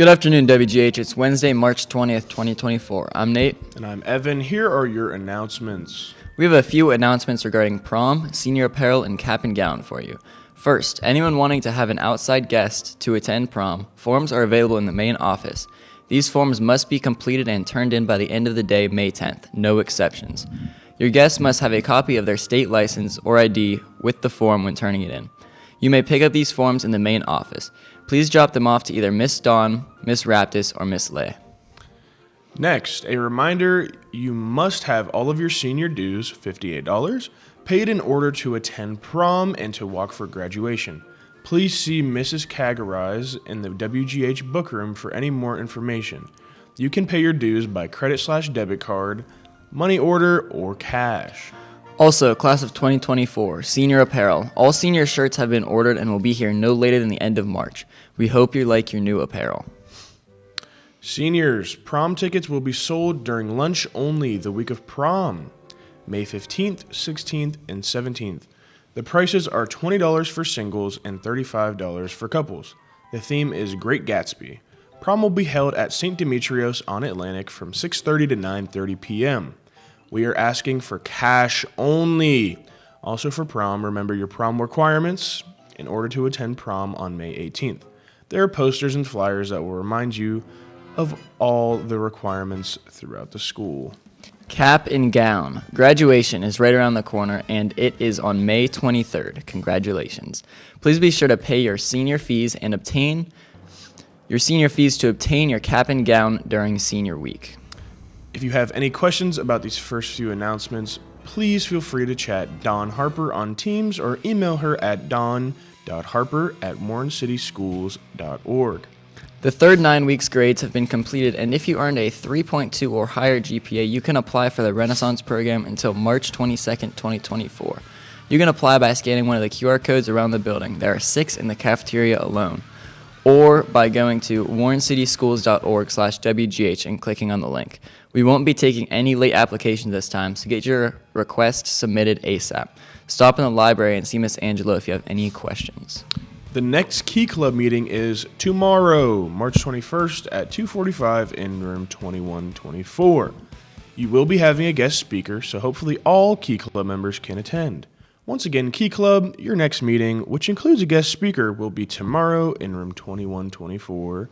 Good afternoon, WGH. It's Wednesday, March 20th, 2024. I'm Nate. And I'm Evan. Here are your announcements. We have a few announcements regarding prom, senior apparel, and cap and gown for you. First, anyone wanting to have an outside guest to attend prom, forms are available in the main office. These forms must be completed and turned in by the end of the day, May 10th. No exceptions. Your guests must have a copy of their state license or ID with the form when turning it in. You may pick up these forms in the main office. Please drop them off to either Miss Dawn, Miss Raptis, or Miss Lay. Next, a reminder, you must have all of your senior dues, $58, paid in order to attend prom and to walk for graduation. Please see Mrs. Cagarai's in the WGH book room for any more information. You can pay your dues by credit/debit card, money order, or cash. Also, class of 2024, senior apparel. All senior shirts have been ordered and will be here no later than the end of March. We hope you like your new apparel. Seniors, prom tickets will be sold during lunch only the week of prom, May 15th, 16th, and 17th. The prices are $20 for singles and $35 for couples. The theme is Great Gatsby. Prom will be held at St. Demetrios on Atlantic from 6:30 to 9:30 p.m. We are asking for cash only. Also for prom, remember your prom requirements in order to attend prom on May 18th. There are posters and flyers that will remind you of all the requirements throughout the school. Cap and gown. Graduation is right around the corner, and it is on May 23rd. Congratulations. Please be sure to pay your senior fees and obtain your cap and gown during senior week. If you have any questions about these first few announcements, please feel free to chat Dawn Harper on Teams or email her at dawn.harper@warrencityschools.org. The third 9 weeks grades have been completed, and if you earned a 3.2 or higher GPA, you can apply for the Renaissance program until March 22nd, 2024. You can apply by scanning one of the QR codes around the building. There are 6 in the cafeteria alone. Or by going to warrencityschools.org/WGH and clicking on the link. We won't be taking any late applications this time, so get your request submitted ASAP. Stop in the library and see Miss Angelo if you have any questions. The next Key Club meeting is tomorrow, March 21st at 2:45 in room 2124. You will be having a guest speaker, so hopefully all Key Club members can attend. Once again, Key Club, your next meeting, which includes a guest speaker, will be tomorrow in room 2124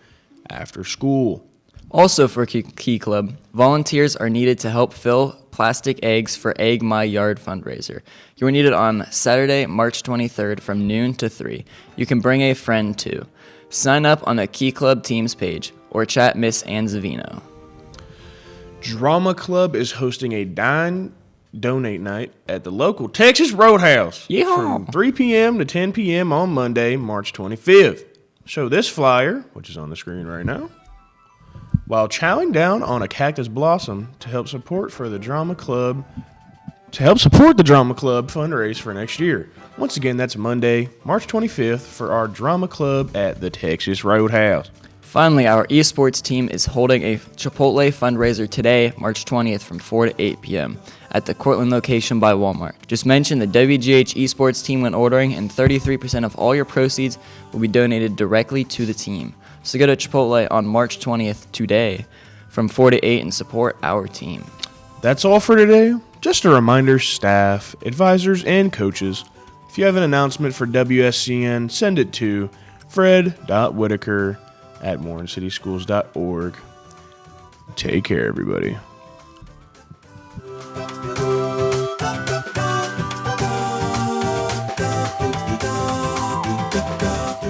after school. Also for Key Club, volunteers are needed to help fill plastic eggs for Egg My Yard fundraiser. You are needed on Saturday, March 23rd from noon to 3. You can bring a friend too. Sign up on the Key Club Teams page or chat Miss Anzavino. Drama Club is hosting a donate night at the local Texas Roadhouse from 3 p.m. to 10 p.m. on Monday, March 25th. Show this flyer, which is on the screen right now, while chowing down on a cactus blossom to help support the Drama Club fundraise for next year. Once again, that's Monday, March 25th for our Drama Club at the Texas Roadhouse. Finally, our esports team is holding a Chipotle fundraiser today, March 20th from 4 to 8 p.m. at the Cortland location by Walmart. Just mention the WGH esports team when ordering, and 33% of all your proceeds will be donated directly to the team. So go to Chipotle on March 20th today from 4 to 8 and support our team. That's all for today. Just a reminder, staff, advisors, and coaches, if you have an announcement for WSCN, send it to fred.whitaker@warrencityschools.org. Take care, everybody.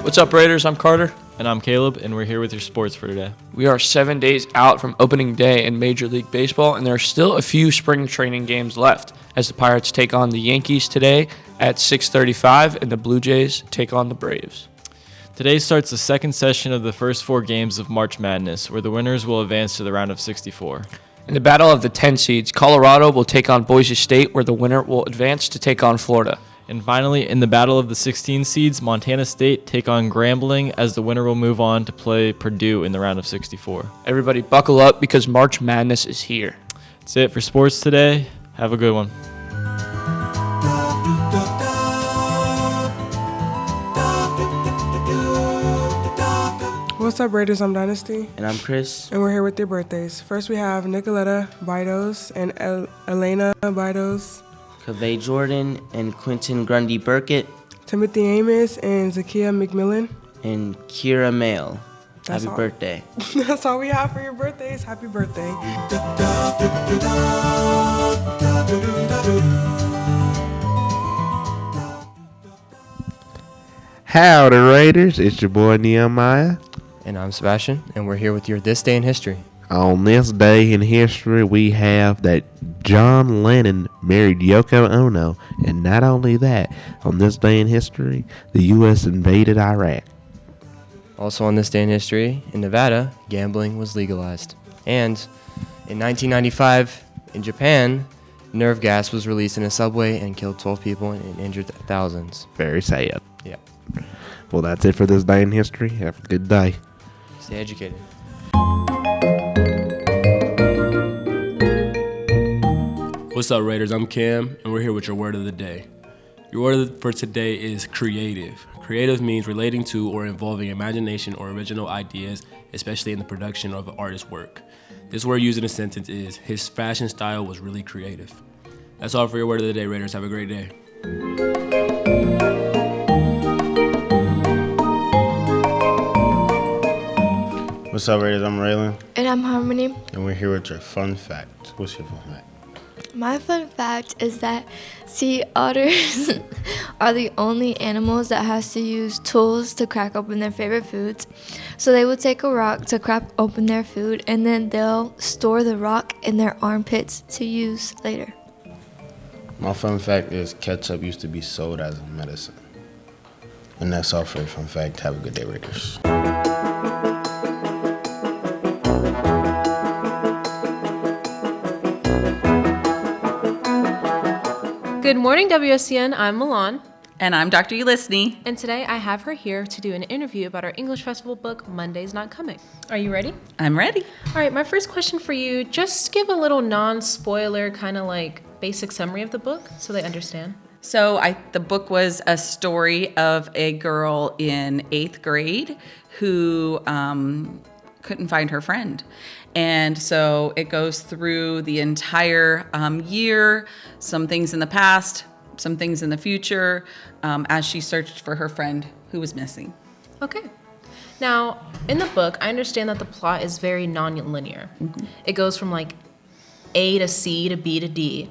What's up, Raiders? I'm Carter. And I'm Caleb, and we're here with your sports for today. We are 7 days out from opening day in Major League Baseball, and there are still a few spring training games left as the Pirates take on the Yankees today at 6:35, and the Blue Jays take on the Braves. Today starts the second session of the first 4 games of March Madness, where the winners will advance to the round of 64. In the battle of the 10 seeds, Colorado will take on Boise State, where the winner will advance to take on Florida. And finally, in the battle of the 16 seeds, Montana State take on Grambling, as the winner will move on to play Purdue in the round of 64. Everybody buckle up because March Madness is here. That's it for sports today. Have a good one. What's up, Raiders? I'm Dynasty. And I'm Chris. And we're here with your birthdays. First, we have Nicoletta Bidos and Elena Bidos. Kaveh Jordan and Quentin Grundy Burkett. Timothy Amos and Zakia McMillan. And Kira Mail. That's Happy all. birthday. That's all we have for your birthdays. Happy birthday. Howdy, Raiders. It's your boy Nehemiah. And I'm Sebastian, and we're here with your This Day in History. On this day in history, we have that John Lennon married Yoko Ono. And not only that, on this day in history, the U.S. invaded Iraq. Also on this day in history, in Nevada, gambling was legalized. And in 1995, in Japan, nerve gas was released in a subway and killed 12 people and injured thousands. Very sad. Yeah. Well, that's it for this day in history. Have a good day. Stay educated. What's up, Raiders? I'm Cam, and we're here with your word of the day. Your word for today is creative. Creative means relating to or involving imagination or original ideas, especially in the production of an artist's work. This word used in a sentence is, his fashion style was really creative. That's all for your word of the day, Raiders. Have a great day. What's up, Raiders? I'm Raylan. And I'm Harmony. And we're here with your fun fact. What's your fun fact? My fun fact is that sea otters are the only animals that has to use tools to crack open their favorite foods. So they would take a rock to crack open their food, and then they'll store the rock in their armpits to use later. My fun fact is ketchup used to be sold as a medicine. And that's all for your fun fact. Have a good day, Raiders. Good morning, WSCN. I'm Milon. And I'm Dr. Ulicny. And today I have her here to do an interview about our English Festival book, Monday's Not Coming. Are you ready? I'm ready. All right, my first question for you, just give a little non-spoiler kind of like basic summary of the book so they understand. So the book was a story of a girl in 8th grade who couldn't find her friend. And so it goes through the entire year, some things in the past, some things in the future, as she searched for her friend who was missing. Okay. Now, in the book, I understand that the plot is very non-linear. Mm-hmm. It goes from like A to C to B to D.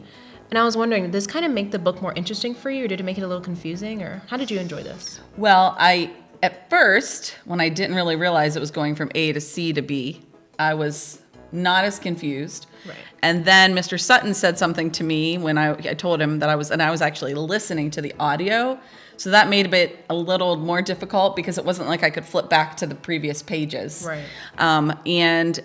And I was wondering, did this kind of make the book more interesting for you, or did it make it a little confusing, or how did you enjoy this? Well, at first, when I didn't really realize it was going from A to C to B, I was not as confused. Right. And then Mr. Sutton said something to me when I told him that I was actually listening to the audio. So that made it a little more difficult because it wasn't like I could flip back to the previous pages. Right. And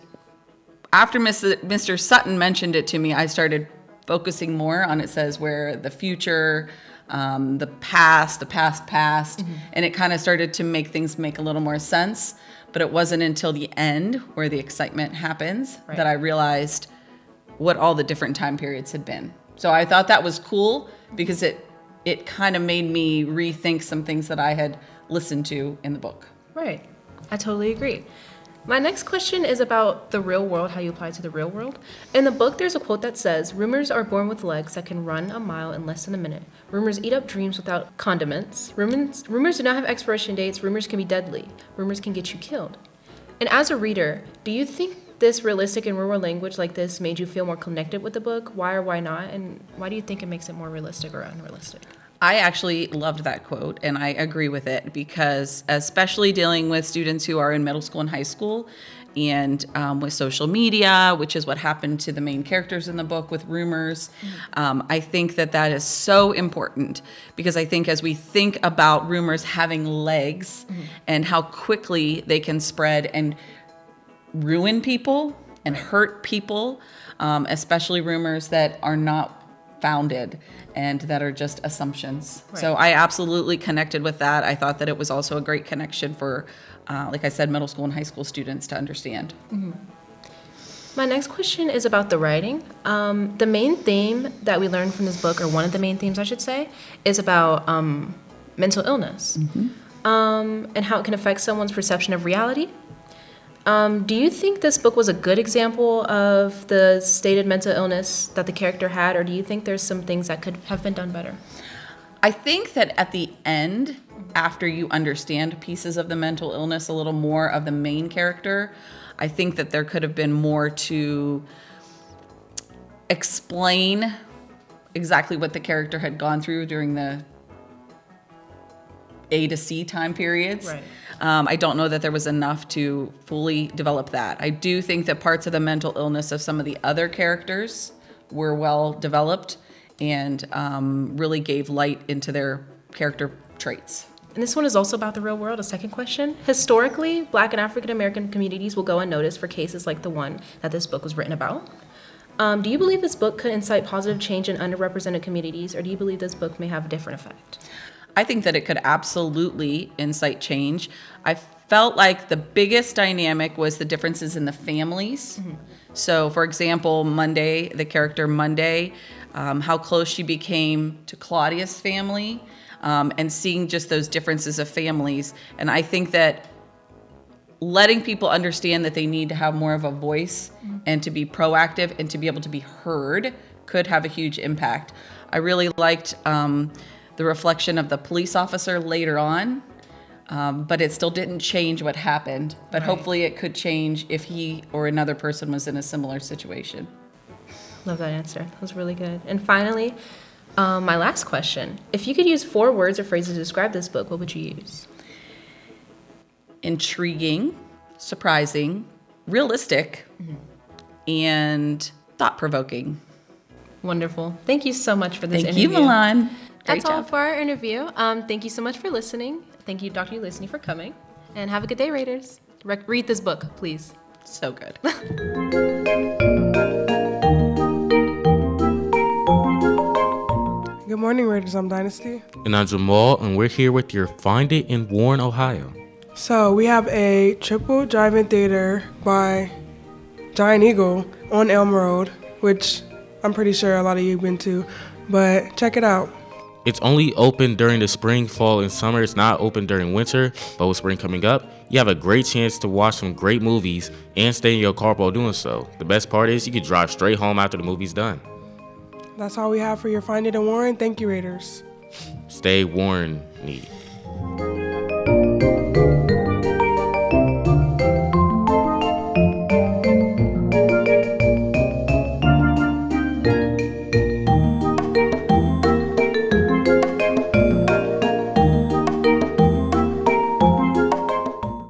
after Mr. Sutton mentioned it to me, I started focusing more on, it says, where the future, the past, mm-hmm. and it kind of started to make things make a little more sense. But it wasn't until the end where the excitement happens that I realized what all the different time periods had been. So I thought that was cool because it kind of made me rethink some things that I had listened to in the book. Right. I totally agree. My next question is about the real world, how you apply it to the real world. In the book, there's a quote that says, rumors are born with legs that can run a mile in less than a minute. Rumors eat up dreams without condiments. Rumors do not have expiration dates. Rumors can be deadly. Rumors can get you killed. And as a reader, do you think this realistic and real world language like this made you feel more connected with the book? Why or why not? And why do you think it makes it more realistic or unrealistic? I actually loved that quote, and I agree with it because especially dealing with students who are in middle school and high school and with social media, which is what happened to the main characters in the book with rumors, I think that is so important because I think as we think about rumors having legs and how quickly they can spread and ruin people and hurt people, especially rumors that are not founded and that are just assumptions. Right. So I absolutely connected with that. I thought that it was also a great connection for, like I said, middle school and high school students to understand. Mm-hmm. My next question is about the writing. The main theme that we learned from this book, or one of the main themes I should say, is about mental illness and how it can affect someone's perception of reality. Do you think this book was a good example of the stated mental illness that the character had, or do you think there's some things that could have been done better? I think that at the end, after you understand pieces of the mental illness a little more of the main character, I think that there could have been more to explain exactly what the character had gone through during the A to C time periods. Right. I don't know that there was enough to fully develop that. I do think that parts of the mental illness of some of the other characters were well developed and really gave light into their character traits. And this one is also about the real world, a second question. Historically, Black and African American communities will go unnoticed for cases like the one that this book was written about. Do you believe this book could incite positive change in underrepresented communities, or do you believe this book may have a different effect? I think that it could absolutely incite change. I felt like the biggest dynamic was the differences in the families. Mm-hmm. So, for example, Monday, the character Monday, how close she became to Claudia's family, and seeing just those differences of families. And I think that letting people understand that they need to have more of a voice and to be proactive and to be able to be heard could have a huge impact. I really liked the reflection of the police officer later on, but it still didn't change what happened. But hopefully it could change if he or another person was in a similar situation. Love that answer. That was really good. And finally, my last question. If you could use 4 words or phrases to describe this book, what would you use? Intriguing, surprising, realistic, and thought-provoking. Wonderful. Thank you so much for this interview. Thank you, Milon. That's all for our interview. Thank you so much for listening. Thank you, Dr. Ulicny, for coming. And have a good day, Raiders. Read this book, please. So good. Good morning, Raiders. I'm Dynasty. And I'm Jamal, and we're here with your Find It in Warren, Ohio. So we have a triple drive-in theater by Giant Eagle on Elm Road, which I'm pretty sure a lot of you have been to, but check it out. It's only open during the spring, fall, and summer. It's not open during winter, but with spring coming up, you have a great chance to watch some great movies and stay in your car while doing so. The best part is you can drive straight home after the movie's done. That's all we have for your Find It in Warren. Thank you, Raiders. Stay Warren-y.